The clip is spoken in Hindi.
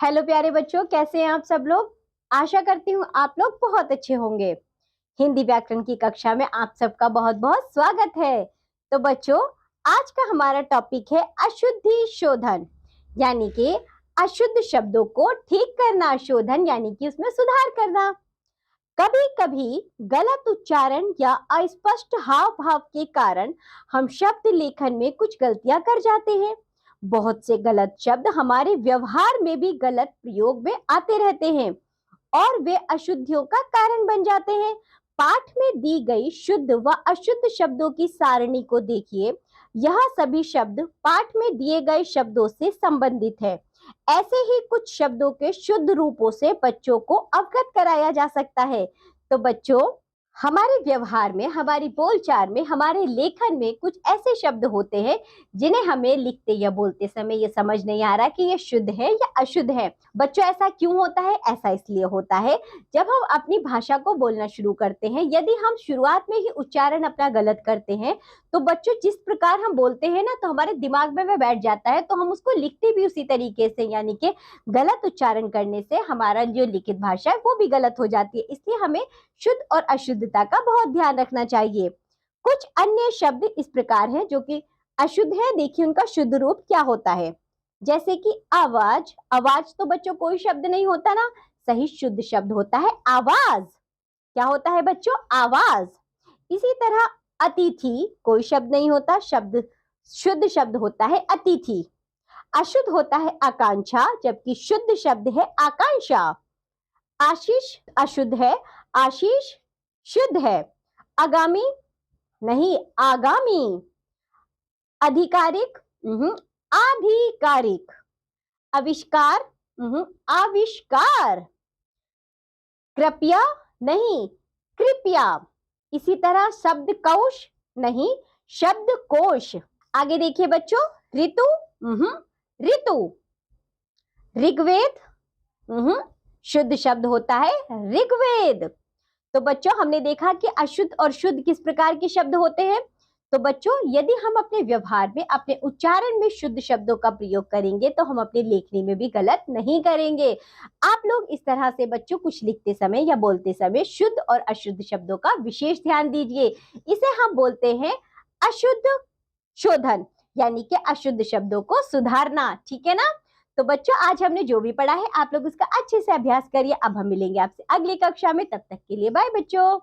हेलो प्यारे बच्चों, कैसे हैं आप सब लोग। आशा करती हूँ आप लोग बहुत अच्छे होंगे। हिंदी व्याकरण की कक्षा में आप सबका बहुत बहुत स्वागत है। तो बच्चों, आज का हमारा टॉपिक है अशुद्धि शोधन, यानी कि अशुद्ध शब्दों को ठीक करना, शोधन यानी कि उसमें सुधार करना। कभी कभी गलत उच्चारण या अस्पष्ट हाव भाव के कारण हम शब्द लेखन में कुछ गलतियां कर जाते हैं। बहुत से गलत शब्द हमारे व्यवहार में भी गलत प्रयोग में आते रहते हैं और वे अशुद्धियों का कारण बन जाते हैं। पाठ में दी गई शुद्ध व अशुद्ध शब्दों की सारणी को देखिए। यह सभी शब्द पाठ में दिए गए शब्दों से संबंधित है। ऐसे ही कुछ शब्दों के शुद्ध रूपों से बच्चों को अवगत कराया जा सकता है। तो बच्चों, हमारे व्यवहार में, हमारी बोलचाल में, हमारे लेखन में कुछ ऐसे शब्द होते हैं जिन्हें हमें लिखते या बोलते समय ये समझ नहीं आ रहा कि ये शुद्ध है या अशुद्ध है। बच्चों, ऐसा क्यों होता है? ऐसा इसलिए होता है, जब हम अपनी भाषा को बोलना शुरू करते हैं, यदि हम शुरुआत में ही उच्चारण अपना गलत करते हैं तो बच्चों जिस प्रकार हम बोलते हैं ना, तो हमारे दिमाग में वह बैठ जाता है, तो हम उसको लिखते भी उसी तरीके से, यानी कि गलत उच्चारण करने से हमारा जो लिखित भाषा है वो भी गलत हो जाती है। इसलिए हमें शुद्ध और अशुद्धता का बहुत ध्यान रखना चाहिए। कुछ अन्य शब्द इस प्रकार हैं जो कि अशुद्ध है। देखिए उनका शुद्ध रूप क्या होता है। जैसे कि आवाज। आवाज तो बच्चों कोई शब्द नहीं होता ना, सही शुद्ध शब्द होता है आवाज। क्या होता है बच्चों? आवाज। इसी तरह अतिथि कोई शब्द नहीं होता, शब्द शुद्ध शब्द होता है अतिथि। अशुद्ध होता है आकांक्षा, जबकि शुद्ध शब्द है आकांक्षा। आशीष अशुद्ध है, आशीष शुद्ध है। आगामी नहीं, आगामी। अधिकारिक आधिकारिक। आविष्कार आविष्कार। कृपया नहीं, कृपया। इसी तरह शब्दकोश नहीं, शब्दकोश। आगे देखिए बच्चों, ऋतु ऋतु। ऋग्वेद शुद्ध शब्द होता है ऋग्वेद। तो बच्चों, हमने देखा कि अशुद्ध और शुद्ध किस प्रकार के शब्द होते हैं। तो बच्चों, यदि हम अपने व्यवहार में, अपने उच्चारण में शुद्ध शब्दों का प्रयोग करेंगे तो हम अपनी लेखनी में भी गलत नहीं करेंगे। आप लोग इस तरह से बच्चों कुछ लिखते समय या बोलते समय शुद्ध और अशुद्ध शब्दों का विशेष ध्यान दीजिए। इसे हम बोलते हैं अशुद्ध शोधन, यानी कि अशुद्ध शब्दों को सुधारना। ठीक है ना। तो बच्चों, आज हमने जो भी पढ़ा है आप लोग उसका अच्छे से अभ्यास करिए। अब हम मिलेंगे आपसे अगली कक्षा में, तब तक के लिए बाय बच्चों।